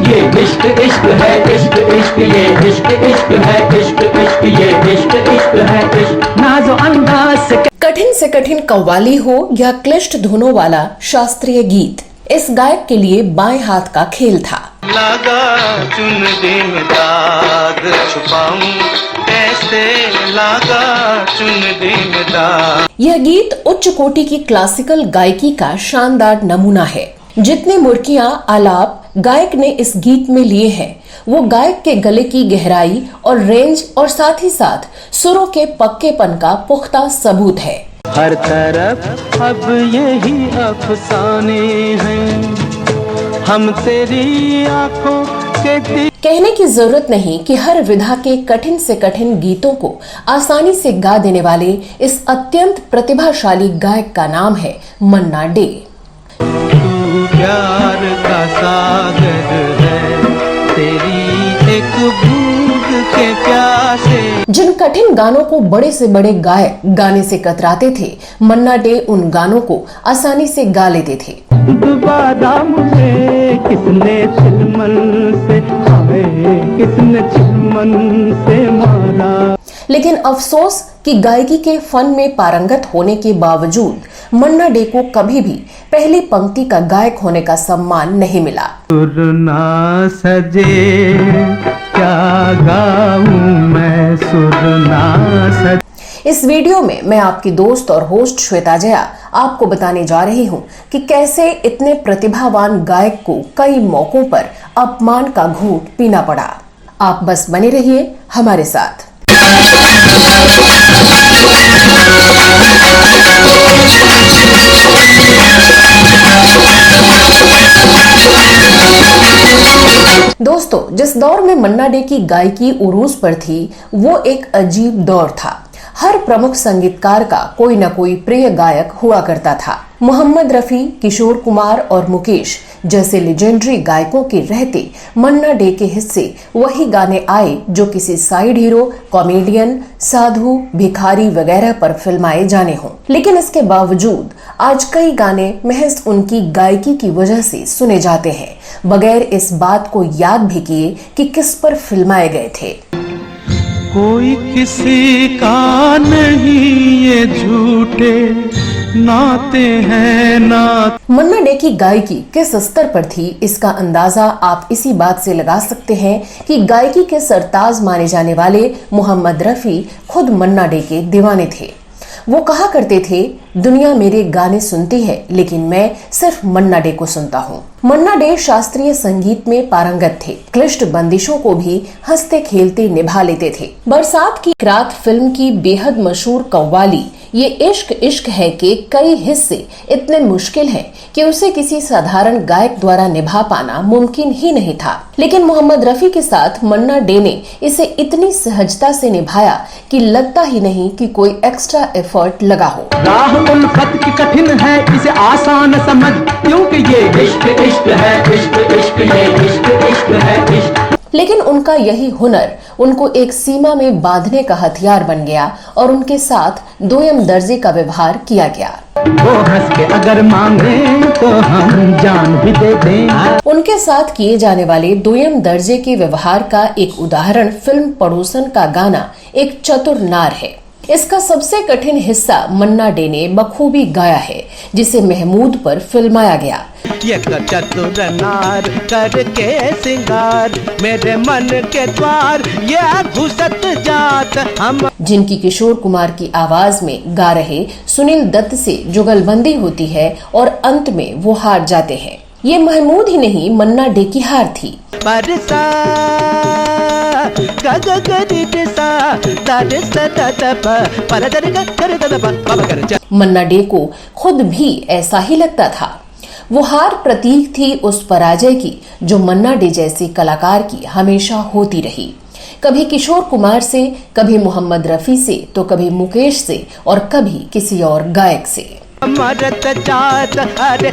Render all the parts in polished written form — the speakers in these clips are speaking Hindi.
ये इश्क इश्क है, इश्क इश्क ये इश्क इश्क है, इश्क इश्क ये इश्क इश्क है, इश्क नाज़ो अंदाज से कठिन कव्वाली हो या क्लिष्ट धुनों वाला शास्त्रीय गीत, इस गायक के लिए बाएं हाथ का खेल था। लगा चुनरी में दाग छुपाऊं कैसे, लगा चुनरी में दाग। यह गीत उच्च कोटि की क्लासिकल गायकी का शानदार नमूना है। जितने मुर्कियां आलाप गायक ने इस गीत में लिए हैं, वो गायक के गले की गहराई और रेंज और साथ ही साथ सुरों के पक्केपन का पुख्ता सबूत है। हर तरफ अब यही अफसाने हैं, हम तेरी आंखों के कहने की जरूरत नहीं कि हर विधा के कठिन से कठिन गीतों को आसानी से गा देने वाले इस अत्यंत प्रतिभाशाली गायक का नाम है मन्ना डे। प्यार का सागर है तेरी एक बूंद के प्यासे। जिन कठिन गानों को बड़े से बड़े गायक गाने से कतराते थे, मन्ना डे उन गानों को आसानी से गा लेते थे। दोबारा मुझे किसने चिलमन से, हमें किसने चिलमन से मारा। लेकिन अफसोस कि गायकी के फन में पारंगत होने के बावजूद मन्ना डे को कभी भी पहली पंक्ति का गायक होने का सम्मान नहीं मिला। सुर ना सजे क्या गाऊं मैं, सुर ना सजे। इस वीडियो में मैं आपकी दोस्त और होस्ट श्वेता जया आपको बताने जा रही हूं कि कैसे इतने प्रतिभावान गायक को कई मौकों पर अपमान का घूंट पीना पड़ा। आप बस बने रहिए हमारे साथ। दोस्तों, जिस दौर में मन्ना डे की गायकी उरूज पर थी, वो एक अजीब दौर था। हर प्रमुख संगीतकार का कोई न कोई प्रिय गायक हुआ करता था। मोहम्मद रफी, किशोर कुमार और मुकेश जैसे लेजेंडरी गायकों के रहते मन्ना डे के हिस्से वही गाने आए जो किसी साइड हीरो, कॉमेडियन, साधु, भिखारी वगैरह पर फिल्माए जाने हों। लेकिन इसके बावजूद आज कई गाने महज उनकी गायकी की वजह से सुने जाते हैं, बगैर इस बात को याद भी किए कि किस पर फिल्माए गए थे। कोई किसी का नहीं ये झूठे नाते हैं नाते। मन्ना डे की गायकी किस स्तर पर थी, इसका अंदाजा आप इसी बात से लगा सकते हैं कि गायकी के सरताज माने जाने वाले मोहम्मद रफी खुद मन्ना डे के दीवाने थे। वो कहा करते थे, दुनिया मेरे गाने सुनती है लेकिन मैं सिर्फ मन्ना डे को सुनता हूँ। मन्ना डे शास्त्रीय संगीत में पारंगत थे। क्लिष्ट बंदिशों को भी हंसते खेलते निभा लेते थे। बरसात की रात फिल्म की बेहद मशहूर कव्वाली ये इश्क इश्क है के कई हिस्से इतने मुश्किल हैं कि उसे किसी साधारण गायक द्वारा निभा पाना मुमकिन ही नहीं था। लेकिन मोहम्मद रफी के साथ मन्ना डे ने इसे इतनी सहजता से निभाया कि लगता ही नहीं कि कोई एक्स्ट्रा एफर्ट लगा हो। राह उल्फत की कठिन है, इसे आसान समझ, क्योंकि ये इश्क इश्क है, इश्क इश्क ये इश्क इश्क है, इश्क। लेकिन उनका यही हुनर उनको एक सीमा में बांधने का हथियार बन गया और उनके साथ दोयम दर्जे का व्यवहार किया गया। वो हंस के अगर मांगे तो हम जान भी दे दें। उनके साथ किए जाने वाले दोयम दर्जे के व्यवहार का एक उदाहरण फिल्म पड़ोसन का गाना एक चतुर नार है। इसका सबसे कठिन हिस्सा मन्ना डे ने बखूबी गाया है, जिसे महमूद पर फिल्माया गया। चतुर नार करके सिंगार, मेरे मन के द्वार ये घुसत जात हम। जिनकी किशोर कुमार की आवाज में गा रहे सुनील दत्त से जुगलबंदी होती है और अंत में वो हार जाते हैं। ये महमूद ही नहीं, मन्ना डे की हार थी। मन्ना डे को खुद भी ऐसा ही लगता था। वो हार प्रतीक थी उस पराजय की जो मन्ना डे जैसे कलाकार की हमेशा होती रही। कभी किशोर कुमार से, कभी मोहम्मद रफी से, तो कभी मुकेश से और कभी किसी और गायक से। मरत जात अरे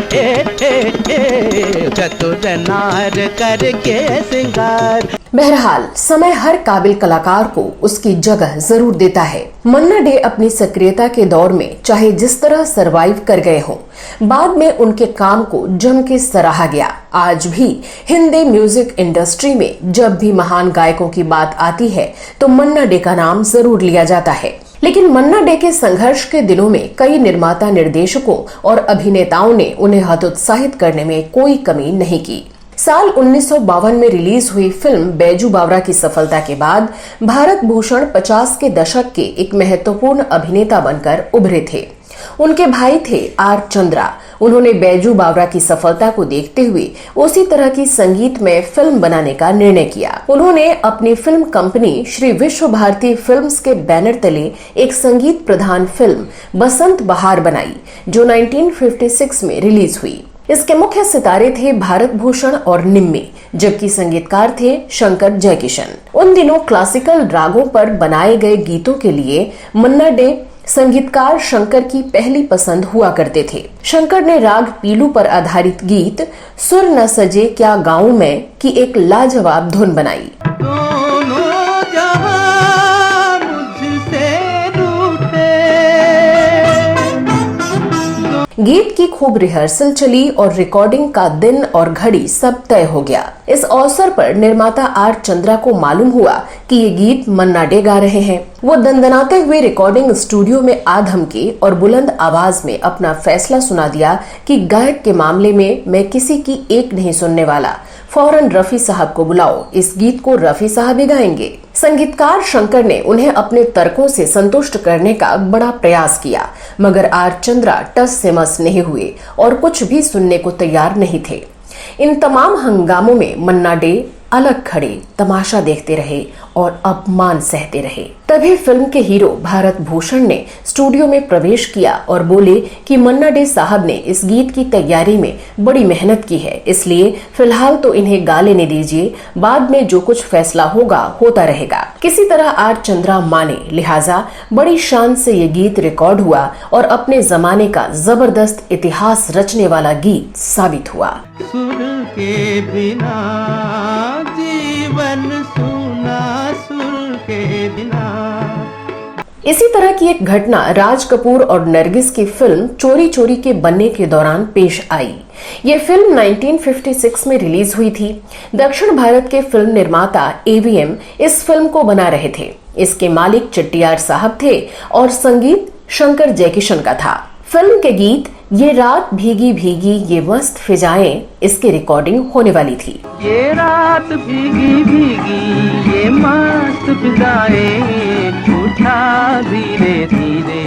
चतुर नार करके सिंगार। बहरहाल समय हर काबिल कलाकार को उसकी जगह जरूर देता है। मन्ना डे अपनी सक्रियता के दौर में चाहे जिस तरह सरवाइव कर गए हों, बाद में उनके काम को जम के सराहा गया। आज भी हिंदी म्यूजिक इंडस्ट्री में जब भी महान गायकों की बात आती है तो मन्ना डे का नाम जरूर लिया जाता है। लेकिन मन्ना डे के संघर्ष के दिनों में कई निर्माता, निर्देशकों और अभिनेताओं ने उन्हें हतोत्साहित करने में कोई कमी नहीं की। साल 1952 में रिलीज हुई फिल्म बैजू बावरा की सफलता के बाद भारत भूषण 50 के दशक के एक महत्वपूर्ण अभिनेता बनकर उभरे थे। उनके भाई थे आर चंद्रा। उन्होंने बैजू बावरा की सफलता को देखते हुए उसी तरह की संगीत में फिल्म बनाने का निर्णय किया। उन्होंने अपनी फिल्म कंपनी श्री विश्व भारती फिल्म्स के बैनर तले एक संगीत प्रधान फिल्म बसंत बहार बनाई, जो 1956 में रिलीज हुई। इसके मुख्य सितारे थे भारत भूषण और निम्मी, जबकि संगीतकार थे शंकर जयकिशन। उन दिनों क्लासिकल रागों पर बनाए गए गीतों के लिए मन्ना डे संगीतकार शंकर की पहली पसंद हुआ करते थे। शंकर ने राग पीलू पर आधारित गीत सुर न सजे क्या गाऊं मैं की एक लाजवाब धुन बनाई। दोनों जहां मुझसे रूठे। गीत की खूब रिहर्सल चली और रिकॉर्डिंग का दिन और घड़ी सब तय हो गया। इस अवसर पर निर्माता आर चंद्रा को मालूम हुआ कि ये गीत मन्ना डे गा रहे हैं। वो दंदनाते हुए रिकॉर्डिंग स्टूडियो में आ धमके और बुलंद आवाज में अपना फैसला सुना दिया कि गायक के मामले में मैं किसी की एक नहीं सुनने वाला, फौरन रफी साहब को बुलाओ, इस गीत को रफी साहब ही गाएंगे। संगीतकार शंकर ने उन्हें अपने तर्कों से संतुष्ट करने का बड़ा प्रयास किया, मगर आर चंद्रा टस से मस नहीं हुए और कुछ भी सुनने को तैयार नहीं थे। इन तमाम हंगामों में मन्ना डे अलग खड़े तमाशा देखते रहे और अपमान सहते रहे। तभी फिल्म के हीरो भारत भूषण ने स्टूडियो में प्रवेश किया और बोले कि मन्ना डे साहब ने इस गीत की तैयारी में बड़ी मेहनत की है, इसलिए फिलहाल तो इन्हें गा लेने दीजिए, बाद में जो कुछ फैसला होगा होता रहेगा। किसी तरह आर चंद्रा माने, लिहाजा बड़ी शान से ये गीत रिकॉर्ड हुआ और अपने जमाने का जबरदस्त इतिहास रचने वाला गीत साबित हुआ। सुर के बिना जीवन सुना, सुर के बिना। इसी तरह की एक घटना राज कपूर और नरगिस की फिल्म चोरी चोरी के बनने के दौरान पेश आई। ये फिल्म 1956 में रिलीज हुई थी। दक्षिण भारत के फिल्म निर्माता एवीएम इस फिल्म को बना रहे थे। इसके मालिक चट्टियार साहब थे और संगीत शंकर जयकिशन का था। फिल्म के गीत ये रात भीगी भीगी ये मस्त फिजाएं, इसकी रिकॉर्डिंग होने वाली थी। ये रात भीगी भीगी ये मस्त फिजाएं, उठा धीरे धीरे।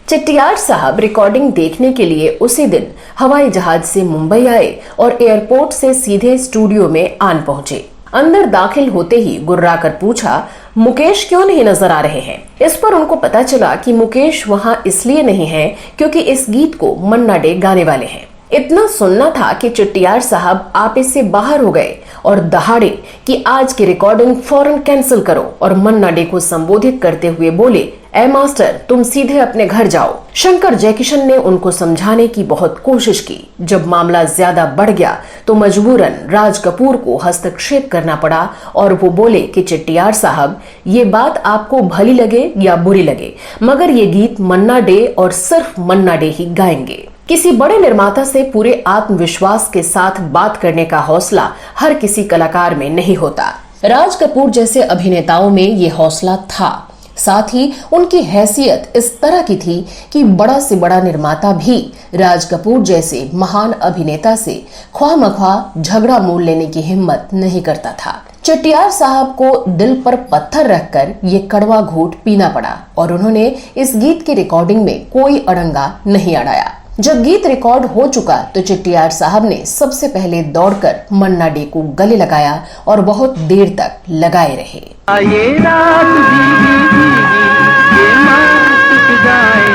चट्टियार साहब रिकॉर्डिंग देखने के लिए उसी दिन हवाई जहाज से मुंबई आए और एयरपोर्ट से सीधे स्टूडियो में आन पहुंचे। अंदर दाखिल होते ही गुर्राकर पूछा, मुकेश क्यों नहीं नजर आ रहे हैं? इस पर उनको पता चला कि मुकेश वहां इसलिए नहीं है क्योंकि इस गीत को मन्ना डे गाने वाले हैं। इतना सुनना था कि चट्टियार साहब आपे से बाहर हो गए और दहाड़े कि आज की रिकॉर्डिंग फौरन कैंसिल करो और मन्ना डे को संबोधित करते हुए बोले, ए मास्टर, तुम सीधे अपने घर जाओ। शंकर जयकिशन ने उनको समझाने की बहुत कोशिश की। जब मामला ज्यादा बढ़ गया तो मजबूरन राज कपूर को हस्तक्षेप करना पड़ा और वो बोले कि चट्टियार साहब, ये बात आपको भली लगे या बुरी लगे, मगर ये गीत मन्ना डे और सिर्फ मन्ना डे ही गाएंगे। किसी बड़े निर्माता से पूरे आत्मविश्वास के साथ बात करने का हौसला हर किसी कलाकार में नहीं होता। राज कपूर जैसे अभिनेताओं में ये हौसला था। साथ ही उनकी हैसियत इस तरह की थी कि बड़ा से बड़ा निर्माता भी राज कपूर जैसे महान अभिनेता से ख्वामख्वाह झगड़ा मोल लेने की हिम्मत नहीं करता था। चट्टियार साहब को दिल पर पत्थर रखकर ये कड़वा घूंट पीना पड़ा और उन्होंने इस गीत की रिकॉर्डिंग में कोई अड़ंगा नहीं अड़ाया। जब गीत रिकॉर्ड हो चुका तो चट्टियार साहब ने सबसे पहले दौड़कर मन्ना डे को गले लगाया और बहुत देर तक लगाए रहे। ये रात भीगी भीगी ये मस्त फिजाएं,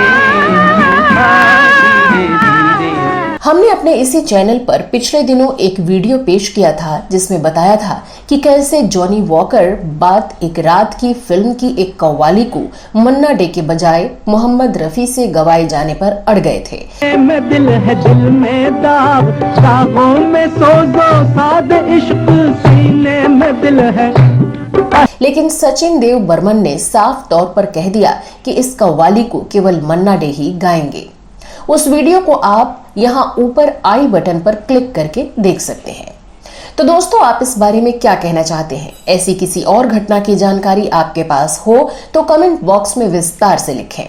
उठा धीरे धीरे। हमने अपने इसी चैनल पर पिछले दिनों एक वीडियो पेश किया था जिसमें बताया था कि कैसे जॉनी वॉकर बात एक रात की फिल्म की एक कव्वाली को मन्ना डे के बजाय मोहम्मद रफी से गवाए जाने पर अड़ गए थे। मैं दिल है दिल में दाग, राहों में सोजो साद इश्क, सीने में दिल है लेकिन सचिन देव बर्मन ने साफ तौर पर कह दिया कि इस कव्वाली को केवल मन्ना डे ही गाएंगे। उस वीडियो को आप यहां ऊपर आई बटन पर क्लिक करके देख सकते हैं। तो दोस्तों, आप इस बारे में क्या कहना चाहते हैं? ऐसी किसी और घटना की जानकारी आपके पास हो तो कमेंट बॉक्स में विस्तार से लिखें।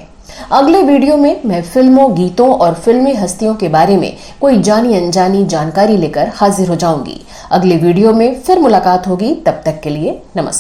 अगले वीडियो में मैं फिल्मों, गीतों और फिल्मी हस्तियों के बारे में कोई जानी अनजानी जानकारी लेकर हाजिर हो जाऊंगी। अगले वीडियो में फिर मुलाकात होगी, तब तक के लिए नमस्कार।